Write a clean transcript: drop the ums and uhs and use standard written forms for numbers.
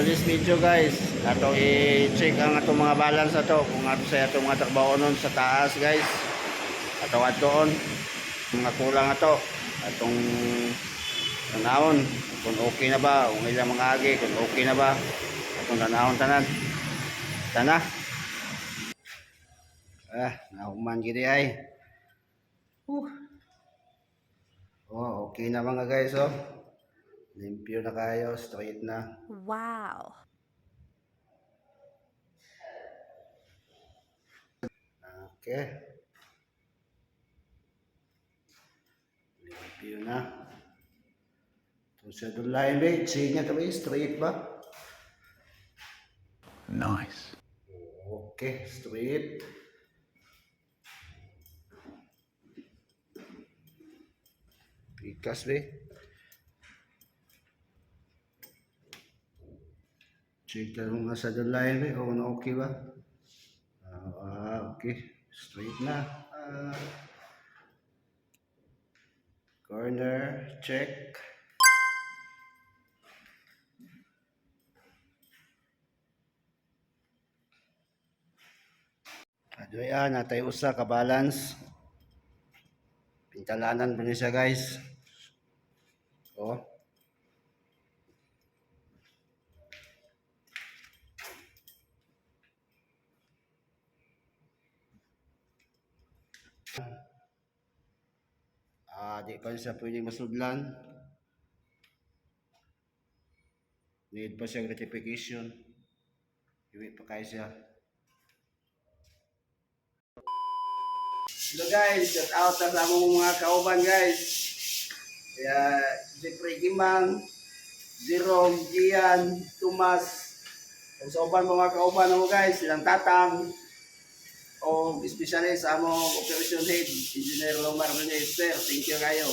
this video guys, atong i-check ang atong mga balance ato kung ato sa atong mga trabaho nun sa taas guys. Atong atoon mga kulang ato atong tanawon kung okay na ba, kung ilang mga agi kung okay na ba atong tanawon tanan. Tana. Nahuman gid ay. Oh, okay na mga guys oh. Limpyo na kayo, straight na. Wow. Okay. Limpyo na. Kung sa dulayan ba, sige nga tabi, straight ba? Nice. Okay, straight. Pikas ba? Check lang nga sa dulayan ba, kung okay ba? Okay, straight na. Corner, check. Adoy natay usa ka balance. Pintalanan pa niya siya guys. Oh. Di pa siya pwedeng masudlan. Need pa siyang rectification. Iwi pa kayo siya. Hello guys, shout out sa among mga kauban guys. Kaya Jeffrey Gimang, Jerome, Gian, Tomas, kung sa uban mga kauban mo guys, silang tatang o especially sa among operation head, Engineer Lomar Menez. Sir, thank you kayo.